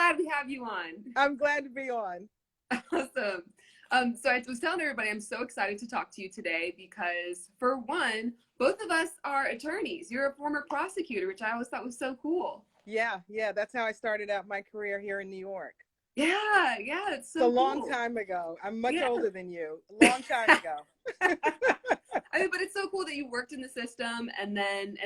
glad we have you on. I'm glad to be on. Awesome. So I was telling everybody I'm so excited to talk to you today because, for one, both of us are attorneys. You're a former prosecutor, which I always thought was so cool. Yeah, that's how I started out my career here in New York. Yeah, it's so It's a cool. long time ago. I'm much older than you. A long time ago. I mean, but it's so cool that you worked in the system and then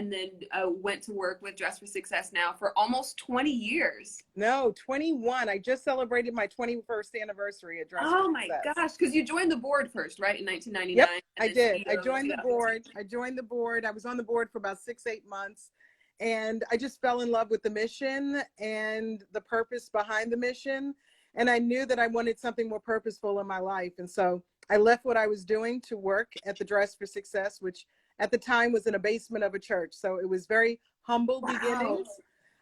went to work with Dress for Success now for almost 20 years. No, 21. I just celebrated my 21st anniversary at Dress for Success. Oh my gosh, because you joined the board first, right, in 1999? Yep, I did. I joined the board. I was on the board for about 6-8 months. And I just fell in love with the mission and the purpose behind the mission. And I knew that I wanted something more purposeful in my life. And so I left what I was doing to work at the Dress for Success, which at the time was in a basement of a church. So it was very humble beginnings.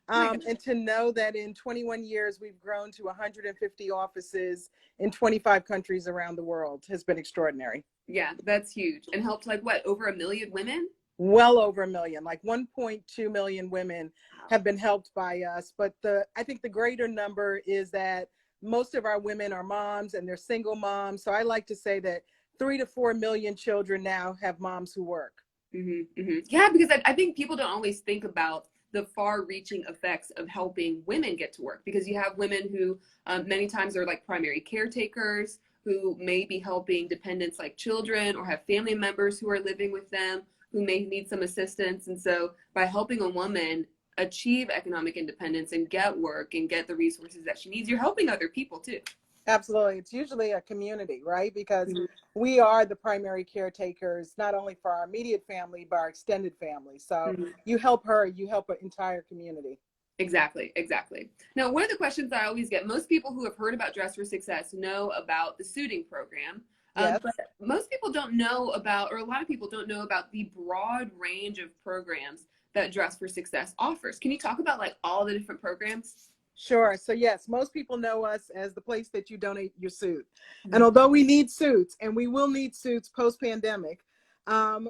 And to know that in 21 years, we've grown to 150 offices in 25 countries around the world has been extraordinary. Yeah, that's huge. And helped over 1 million women? Well over 1 million, like 1.2 million women have been helped by us. But I think the greater number is that most of our women are moms and they're single moms. So I like to say that 3 to 4 million children now have moms who work. Mm-hmm, mm-hmm. Yeah, because I think people don't always think about the far-reaching effects of helping women get to work, because you have women who many times are like primary caretakers who may be helping dependents like children or have family members who are living with them who may need some assistance. And so by helping a woman achieve economic independence and get work and get the resources that she needs, you're helping other people too. Absolutely. It's usually a community, right? Because we are the primary caretakers, not only for our immediate family, but our extended family. So you help her, you help an entire community. Exactly. Now, one of the questions I always get, most people who have heard about Dress for Success know about the suiting program. Yes. But most people don't know about, or a lot of people don't know about the broad range of programs that Dress for Success offers. Can you talk about like all the different programs? Sure. So yes, most people know us as the place that you donate your suit. And although we need suits, and we will need suits post-pandemic,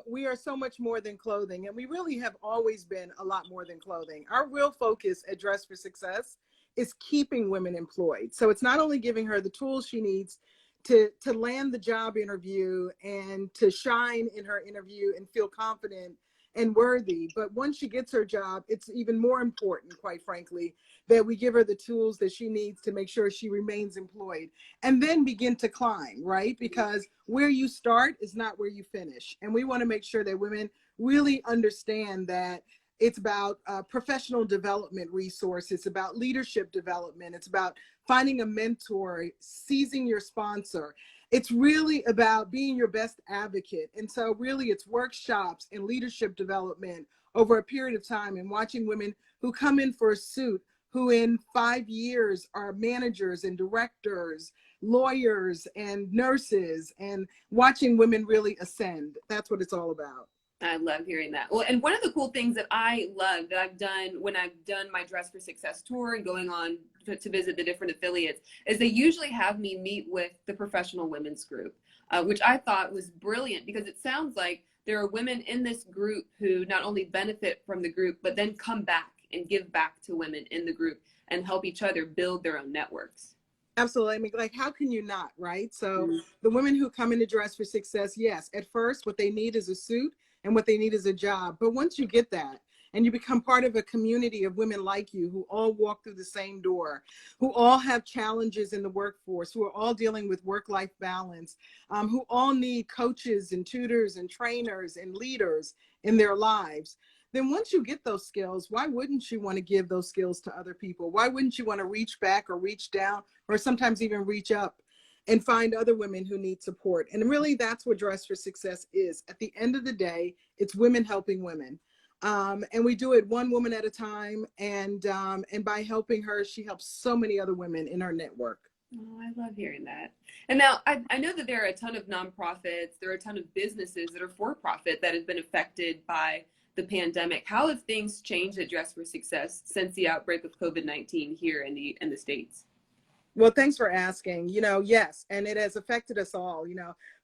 we are so much more than clothing. And we really have always been a lot more than clothing. Our real focus at Dress for Success is keeping women employed. So it's not only giving her the tools she needs to land the job interview and to shine in her interview and feel confident and worthy. But once she gets her job, it's even more important, quite frankly, that we give her the tools that she needs to make sure she remains employed and then begin to climb, right? Because where you start is not where you finish. And we want to make sure that women really understand that it's about professional development resources, it's about leadership development, it's about finding a mentor, seizing your sponsor. It's really about being your best advocate. And so really it's workshops and leadership development over a period of time, and watching women who come in for a suit, who in 5 years are managers and directors, lawyers and nurses, and watching women really ascend. That's what it's all about. I love hearing that. Well, and one of the cool things that I love that I've done when I've done my Dress for Success tour and going on to visit the different affiliates is they usually have me meet with the professional women's group, which I thought was brilliant, because it sounds like there are women in this group who not only benefit from the group, but then come back and give back to women in the group and help each other build their own networks. Absolutely. I mean, like, how can you not, right? So the women who come into Dress for Success, yes, at first what they need is a suit and what they need is a job. But once you get that and you become part of a community of women like you who all walk through the same door, who all have challenges in the workforce, who are all dealing with work-life balance, who all need coaches and tutors and trainers and leaders in their lives, then once you get those skills, why wouldn't you want to give those skills to other people? Why wouldn't you want to reach back or reach down or sometimes even reach up and find other women who need support? And really, that's what Dress for Success is. At the end of the day, it's women helping women. And we do it one woman at a time. And by helping her, she helps so many other women in her network. Oh, I love hearing that. And now I know that there are a ton of nonprofits, there are a ton of businesses that are for-profit that have been affected by the pandemic. How have things changed at Dress for Success since the outbreak of COVID-19 here in the States? Well, thanks for asking. Yes, and it has affected us all.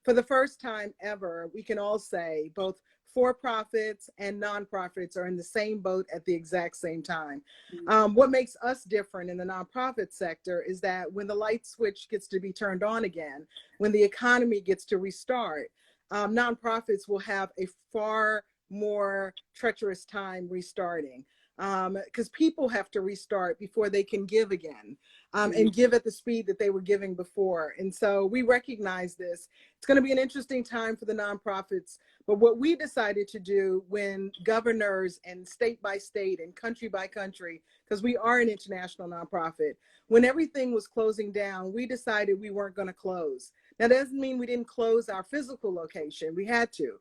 For the first time ever, we can all say, both for-profits and nonprofits are in the same boat at the exact same time. Mm-hmm. What makes us different in the nonprofit sector is that when the light switch gets to be turned on again, when the economy gets to restart, nonprofits will have a far more treacherous time restarting, because people have to restart before they can give again, and give at the speed that they were giving before. And so we recognize this. It's going to be an interesting time for the nonprofits. But what we decided to do when governors and state by state and country by country, because we are an international nonprofit, when everything was closing down, we decided we weren't going to close. Now, that doesn't mean we didn't close our physical location. We had to,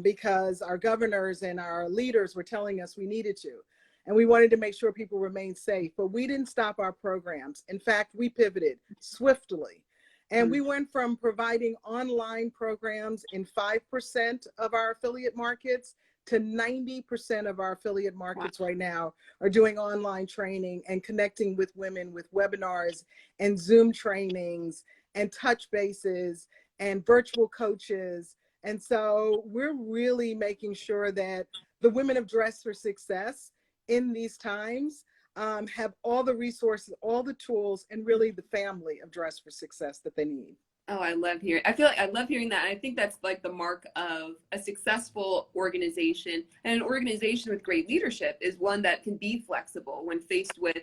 because our governors and our leaders were telling us we needed to. And we wanted to make sure people remained safe, but we didn't stop our programs. In fact, we pivoted swiftly. And we went from providing online programs in 5% of our affiliate markets to 90% of our affiliate markets right now are doing online training and connecting with women with webinars and Zoom trainings and touch bases and virtual coaches. And so we're really making sure that the women of Dress for Success in these times have all the resources, all the tools, and really the family of Dress for Success that they need. Oh, I love hearing. I feel like I love hearing that. And I think that's like the mark of a successful organization, and an organization with great leadership is one that can be flexible when faced with,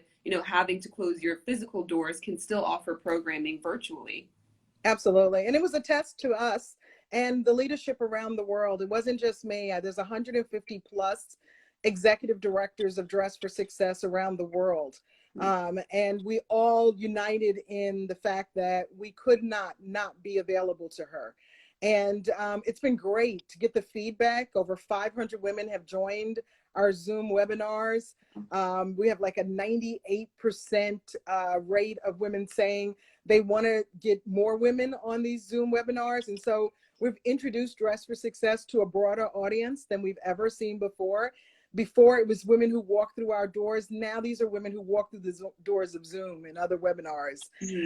having to close your physical doors, can still offer programming virtually. Absolutely. And it was a test to us and the leadership around the world. It wasn't just me. There's 150 plus executive directors of Dress for Success around the world. And we all united in the fact that we could not be available to her. And it's been great to get the feedback. Over 500 women have joined our Zoom webinars. We have like a 98% rate of women saying they want to get more women on these Zoom webinars. And so we've introduced Dress for Success to a broader audience than we've ever seen before. Before it was women who walked through our doors. Now these are women who walk through the doors of Zoom and other webinars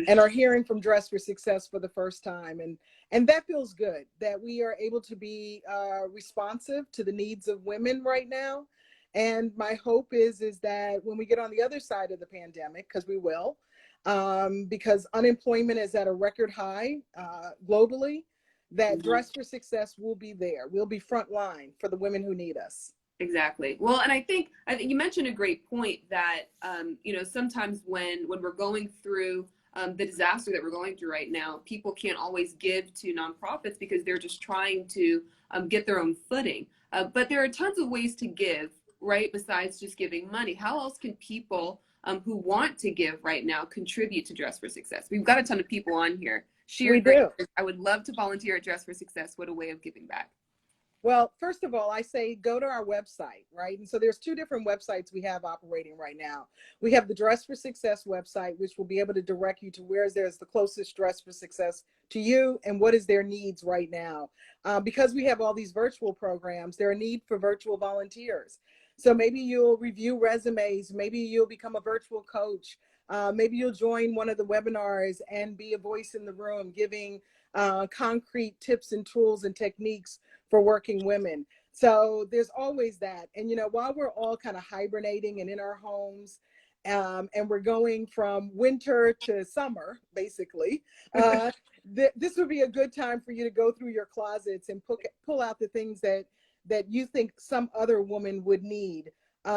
and are hearing from Dress for Success for the first time. And that feels good that we are able to be responsive to the needs of women right now. And my hope is that when we get on the other side of the pandemic, because we will, because unemployment is at a record high globally, that Dress for Success will be there. We'll be front line for the women who need us. Exactly. Well, and I think you mentioned a great point that, sometimes when we're going through the disaster that we're going through right now, people can't always give to nonprofits because they're just trying to get their own footing. But there are tons of ways to give, right? Besides just giving money. How else can people who want to give right now contribute to Dress for Success? We've got a ton of people on here. We do. I would love to volunteer at Dress for Success. What a way of giving back. Well, first of all, I say go to our website, right? And so there's two different websites we have operating right now. We have the Dress for Success website, which will be able to direct you to where there's the closest Dress for Success to you and what is their needs right now. Because we have all these virtual programs, there are a need for virtual volunteers. So maybe you'll review resumes, maybe you'll become a virtual coach, maybe you'll join one of the webinars and be a voice in the room, giving concrete tips and tools and techniques for working women. So there's always that. And, while we're all kind of hibernating and in our homes, and we're going from winter to summer, basically, this would be a good time for you to go through your closets and pull out the things that you think some other woman would need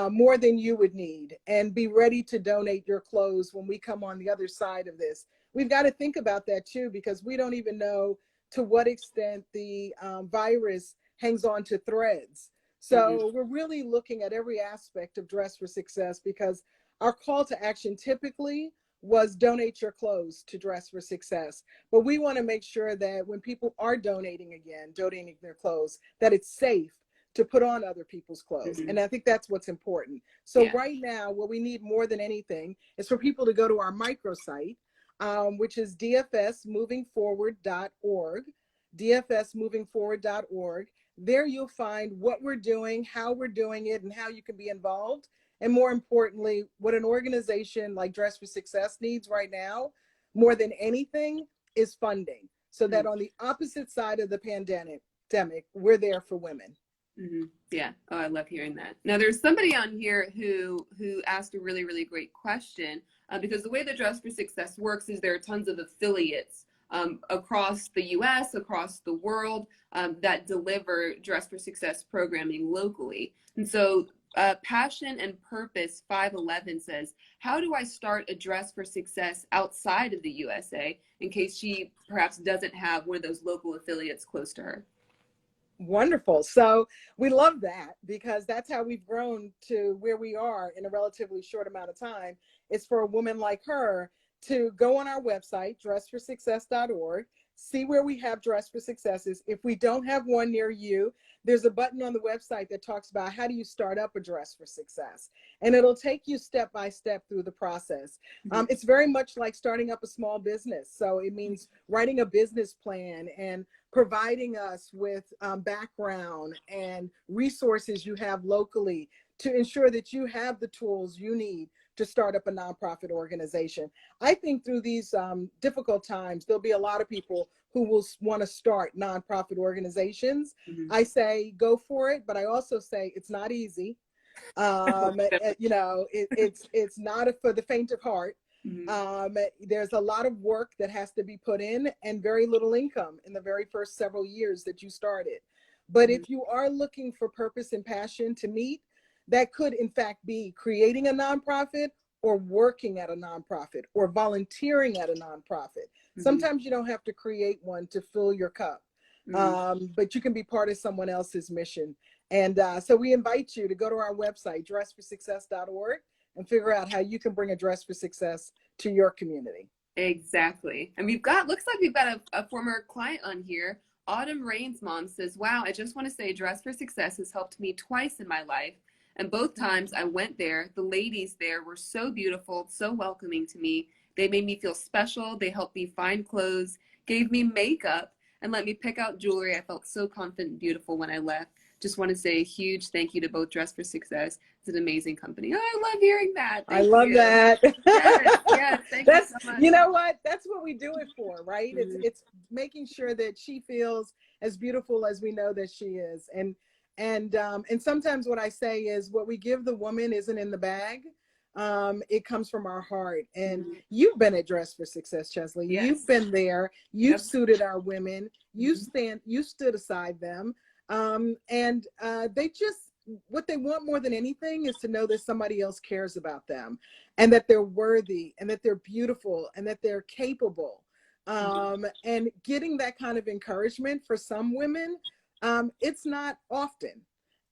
more than you would need, and be ready to donate your clothes when we come on the other side of this. We've got to think about that too, because we don't even know to what extent the virus hangs on to threads. So we're really looking at every aspect of Dress for Success, because our call to action typically was donate your clothes to Dress for Success. But we want to make sure that when people are donating their clothes, that it's safe to put on other people's clothes. And I think that's what's important. So right now, what we need more than anything is for people to go to our microsite, which is dfsmovingforward.org, dfsmovingforward.org. There you'll find what we're doing, how we're doing it, and how you can be involved. And more importantly, what an organization like Dress for Success needs right now, more than anything, is funding. So that on the opposite side of the pandemic, we're there for women. Yeah. Oh, I love hearing that. Now, there's somebody on here who asked a really, really great question, because the way that Dress for Success works is there are tons of affiliates across the U.S., across the world, that deliver Dress for Success programming locally. And so Passion and Purpose 511 says, how do I start a Dress for Success outside of the USA in case she perhaps doesn't have one of those local affiliates close to her? Wonderful. So we love that, because that's how we've grown to where we are in a relatively short amount of time. It's for a woman like her to go on our website, dressforsuccess.org, see where we have Dress for Successes. If we don't have one near you, there's a button on the website that talks about how do you start up a Dress for Success. And it'll take you step by step through the process. It's very much like starting up a small business. So it means writing a business plan and providing us with background and resources you have locally to ensure that you have the tools you need to start up a nonprofit organization. I think through these difficult times, there'll be a lot of people who will want to start nonprofit organizations. I say go for it, but I also say it's not easy. You know, it's not for the faint of heart. There's a lot of work that has to be put in, and very little income in the very first several years that you started. But if you are looking for purpose and passion to meet, that could in fact be creating a nonprofit, or working at a nonprofit, or volunteering at a nonprofit. Sometimes you don't have to create one to fill your cup, but you can be part of someone else's mission. And so we invite you to go to our website, dressforsuccess.org, and figure out how you can bring a Dress for Success to your community. Exactly. And looks like we've got a former client on here. Autumn Rain's mom says, wow, I just want to say Dress for Success has helped me twice in my life. And both times I went there, the ladies there were so beautiful, so welcoming to me. They made me feel special. They helped me find clothes, gave me makeup, and let me pick out jewelry. I felt so confident and beautiful when I left. Just want to say a huge thank you to both Dress for Success. It's an amazing company. Oh, I love hearing that. I love that. Yes, thank you so much. You know what? That's what we do it for, right? It's making sure that she feels as beautiful as we know that she is. And sometimes what I say is what we give the woman isn't in the bag. It comes from our heart. And you've been at Dress for Success, Cheslie. Yes. You've been there. You've suited our women. You stood aside them. They just, what they want more than anything is to know that somebody else cares about them, and that they're worthy, and that they're beautiful, and that they're capable. And getting that kind of encouragement for some women, it's not often.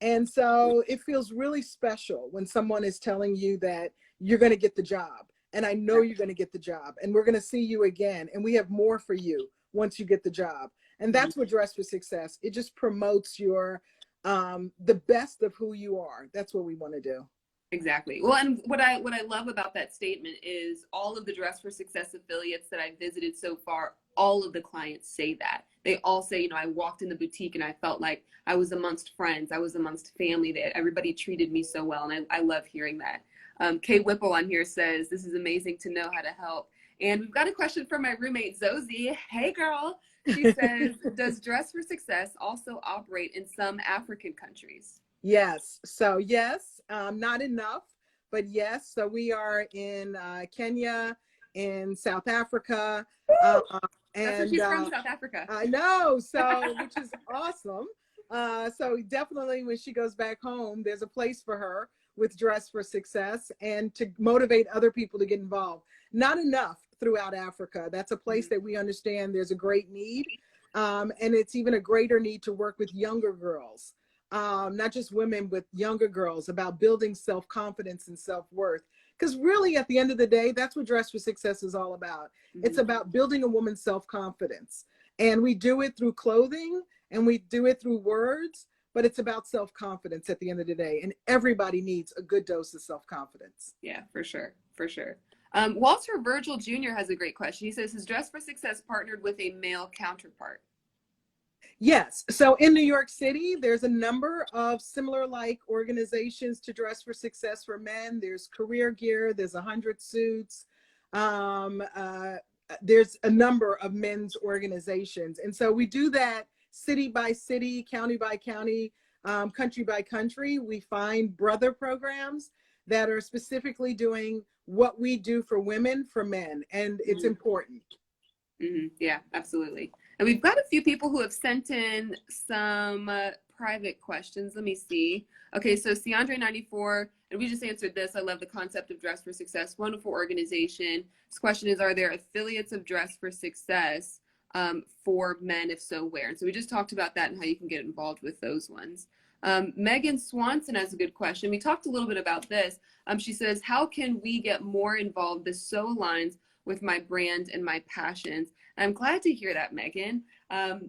And so it feels really special when someone is telling you that you're going to get the job. And I know you're going to get the job, and we're going to see you again. And we have more for you once you get the job. And that's what Dress for Success. It just promotes your, the best of who you are. That's what we want to do. Exactly. Well, and what I love about that statement is all of the Dress for Success affiliates that I've visited so far, all of the clients say that. They all say, you know, I walked in the boutique and I felt like I was amongst friends. I was amongst family. That everybody treated me so well. And I love hearing that. Kay Whipple on here says, this is amazing to know how to help. And we've got a question from my roommate, Zosie. Hey, girl. She says, does Dress for Success also operate in some African countries? Yes. So yes, not enough, but yes. So we are in Kenya, in South Africa. That's where she's from, South Africa. I know. So, which is awesome. So definitely when she goes back home, there's a place for her with Dress for Success, and to motivate other people to get involved. Not enough throughout Africa. That's a place that we understand there's a great need. And it's even a greater need to work with younger girls, not just women, but younger girls, about building self-confidence and self-worth. Because really, at the end of the day, that's what Dress for Success is all about. It's about building a woman's self-confidence. And we do it through clothing, and we do it through words, but it's about self-confidence at the end of the day. And everybody needs a good dose of self-confidence. Yeah, for sure. For sure. Walter Virgil Jr. has a great question. He says, has Dress for Success partnered with a male counterpart? Yes. So in New York City, there's a number of similar like organizations to Dress for Success for men. There's Career Gear, there's 100 Suits. There's a number of men's organizations. And so we do that city by city, county by county. country by country. We find brother programs that are specifically doing what we do for women, for men, and it's important. Yeah, absolutely. And we've got a few people who have sent in some private questions. Let me see. Okay, so Ciandre94, and we just answered this. I love the concept of Dress for Success. Wonderful organization. This question is, are there affiliates of Dress for Success for men? If so, where? And so we just talked about that and how you can get involved with those ones. Megan Swanson has a good question. We talked a little bit about this. She says, how can we get more involved? This so aligns with my brand and my passions. And I'm glad to hear that, Megan.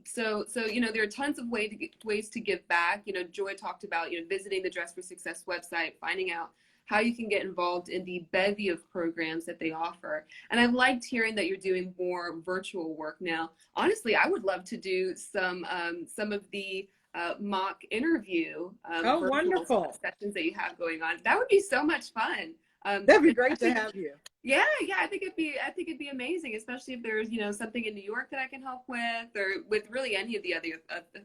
So you know, there are tons of ways to give back. You know, Joi talked about, you know, visiting the Dress for Success website, finding out how you can get involved in the bevy of programs that they offer. And I liked hearing that you're doing more virtual work now. Honestly, I would love to do some of the mock interview wonderful sessions that you have going on. That would be so much fun. That'd be great to have you. Yeah, I think it'd be amazing, especially if there's, you know, something in New York that I can help with, or with really any of the other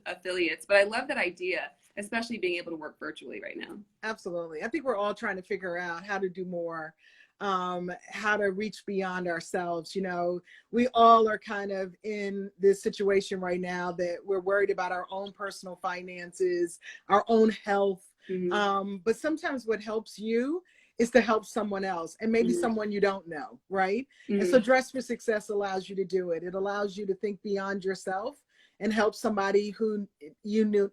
affiliates. But I love that idea, especially being able to work virtually right now. Absolutely. I think we're all trying to figure out how to do more, how to reach beyond ourselves. You know, we all are kind of in this situation right now that we're worried about our own personal finances, our own health. But sometimes what helps you is to help someone else, and maybe someone you don't know, right? And so Dress for Success allows you to do it. It allows you to think beyond yourself and help somebody who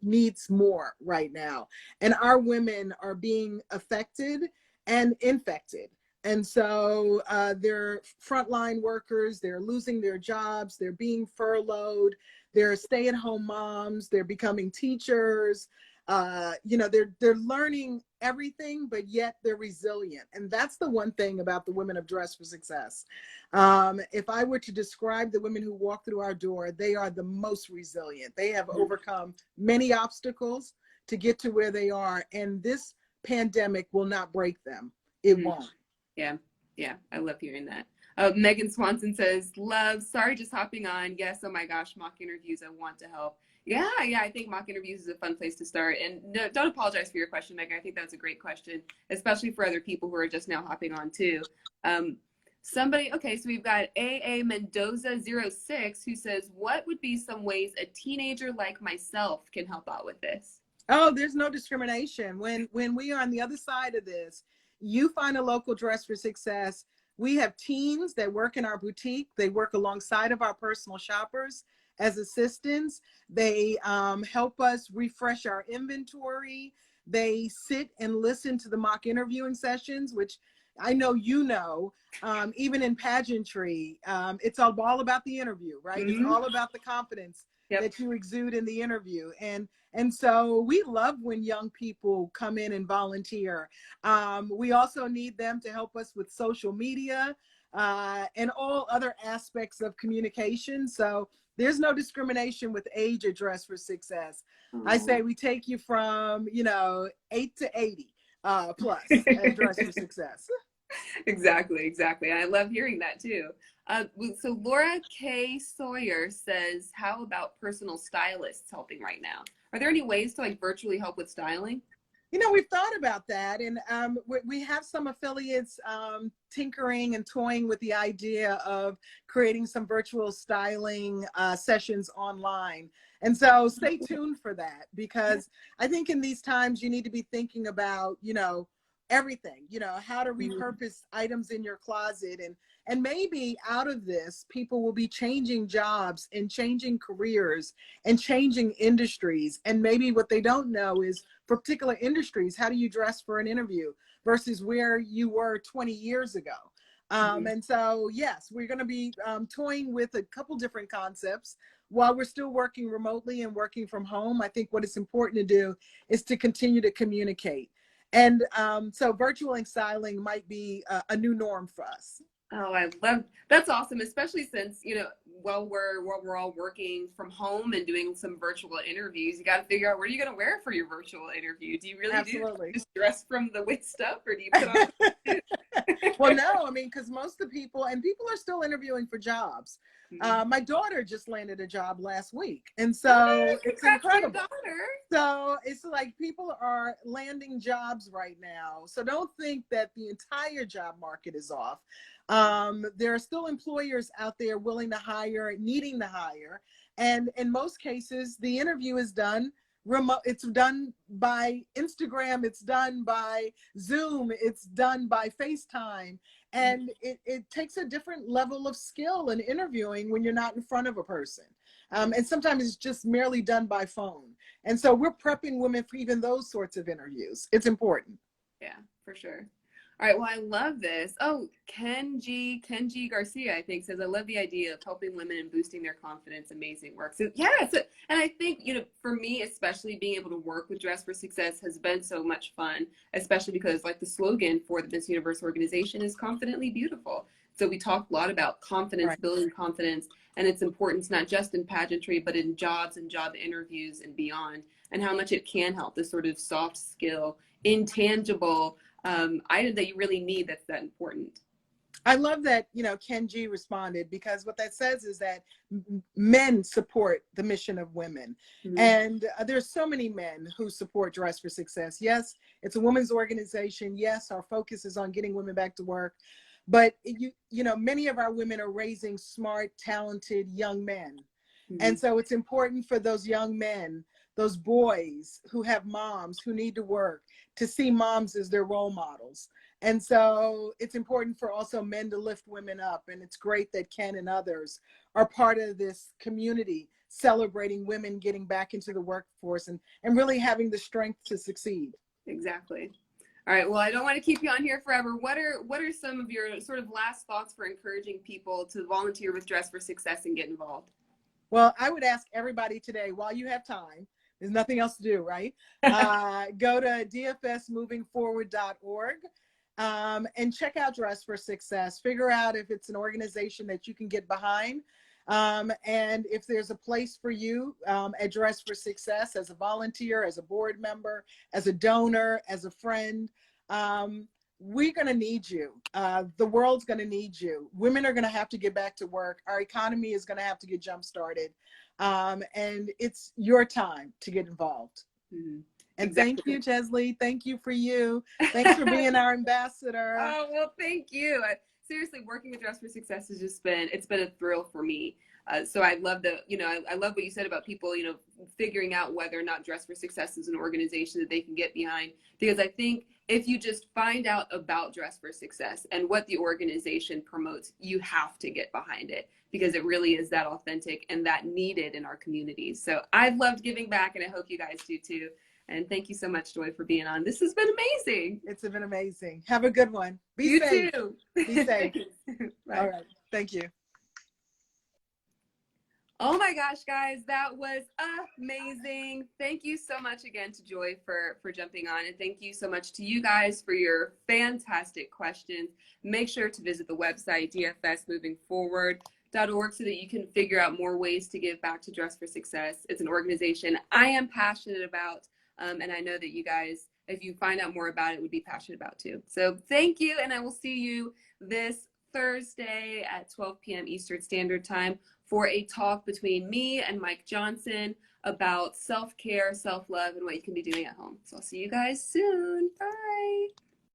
needs more right now. And our women are being affected and infected. And so they're frontline workers, they're losing their jobs, they're being furloughed, they're stay-at-home moms, they're becoming teachers. You know, they're learning everything, but yet they're resilient. And that's the one thing about the women of Dress for Success. If I were to describe the women who walk through our door, they are the most resilient. They have overcome many obstacles to get to where they are. And this pandemic will not break them. It won't. Yeah. I love hearing that. Megan Swanson says, love, sorry, just hopping on. Yes, oh my gosh, mock interviews, I want to help. Yeah, I think mock interviews is a fun place to start. And no, don't apologize for your question, Megan. I think that's a great question, especially for other people who are just now hopping on too. Okay, so we've got AA Mendoza 06 who says, what would be some ways a teenager like myself can help out with this? Oh, there's no discrimination. When we are on the other side of this, you find a local Dress for Success. We have teams that work in our boutique. They work alongside of our personal shoppers as assistants. They help us refresh our inventory. They sit and listen to the mock interviewing sessions, which I know you know, even in pageantry, it's all about the interview, right? It's all about the confidence that you exude in the interview. And so we love when young people come in and volunteer. We also need them to help us with social media and all other aspects of communication. So there's no discrimination with age at Dress for Success. I say we take you from, 8 to 80 plus at Dress for Success. Exactly. I love hearing that too. So Laura K. Sawyer says, how about personal stylists helping right now? Are there any ways to virtually help with styling? We've thought about that, and we have some affiliates tinkering and toying with the idea of creating some virtual styling sessions online. And so stay tuned for that, because I think in these times you need to be thinking about, everything, how to repurpose items in your closet. And maybe out of this, people will be changing jobs and changing careers and changing industries. And maybe what they don't know is, for particular industries, how do you dress for an interview versus where you were 20 years ago? And so, yes, we're going to be toying with a couple different concepts while we're still working remotely and working from home. I think what is important to do is to continue to communicate. And so virtual styling might be a new norm for us. Oh, I love, that's awesome, especially since, while we're all working from home and doing some virtual interviews, you got to figure out what are you going to wear for your virtual interview. Do you really do just dress from the waist up, or do you put on Well, no, I mean, because most of the people, and people are still interviewing for jobs. My daughter just landed a job last week. And so it's incredible. So it's like people are landing jobs right now. So don't think that the entire job market is off. There are still employers out there willing to hire, needing to hire. And in most cases, the interview is done remote. It's done by Instagram. It's done by Zoom. It's done by FaceTime. And it takes a different level of skill in interviewing when you're not in front of a person. And sometimes it's just merely done by phone. And so we're prepping women for even those sorts of interviews. It's important. Yeah, for sure. All right, well, I love this. Oh, Kenji Garcia, I think, says, I love the idea of helping women and boosting their confidence. Amazing work. So, yeah, and I think, you know, for me, especially being able to work with Dress for Success has been so much fun, especially because, like, the slogan for the Miss Universe organization is confidently beautiful. So we talk a lot about confidence, right, building confidence, and its importance not just in pageantry, but in jobs and job interviews and beyond, and how much it can help, this sort of soft skill, intangible item that you really need that's that important. I love that, you know, Kenji responded, because what that says is that men support the mission of women. And there's so many men who support Dress for Success. Yes, it's a women's organization. Yes, our focus is on getting women back to work. But, you know, many of our women are raising smart, talented young men. And so it's important for those young men, those boys who have moms who need to work, to see moms as their role models. And so it's important for also men to lift women up. And it's great that Ken and others are part of this community celebrating women getting back into the workforce and really having the strength to succeed. Exactly. All right, well, I don't want to keep you on here forever. What are some of your sort of last thoughts for encouraging people to volunteer with Dress for Success and get involved? Well, I would ask everybody today, while you have time, there's nothing else to do, right? Go to dfsmovingforward.org and check out Dress for Success. Figure out if it's an organization that you can get behind. And if there's a place for you at Dress for Success as a volunteer, as a board member, as a donor, as a friend, we're going to need you. The world's going to need you. Women are going to have to get back to work. Our economy is going to have to get jump started. And it's your time to get involved. And exactly. Thank you, Cheslie. Thank you for you. Thanks for being our ambassador. Oh, well, thank you. Seriously, working with Dress for Success has just been a thrill for me. So I love I love what you said about people, you know, figuring out whether or not Dress for Success is an organization that they can get behind. Because I think if you just find out about Dress for Success and what the organization promotes, you have to get behind it, because it really is that authentic and that needed in our communities. So I've loved giving back, and I hope you guys do too. And thank you so much, Joi, for being on. This has been amazing. It's been amazing. Have a good one. Be safe. You too. Be safe. All right. Thank you. Oh my gosh, guys, that was amazing. Thank you so much again to Joi for jumping on. And thank you so much to you guys for your fantastic questions. Make sure to visit the website, dfsmovingforward.org, so that you can figure out more ways to give back to Dress for Success. It's an organization I am passionate about. And I know that you guys, if you find out more about it, would be passionate about too. So thank you. And I will see you this Thursday at 12 p.m. Eastern Standard Time for a talk between me and Mike Johnson about self-care, self-love, and what you can be doing at home. So I'll see you guys soon. Bye.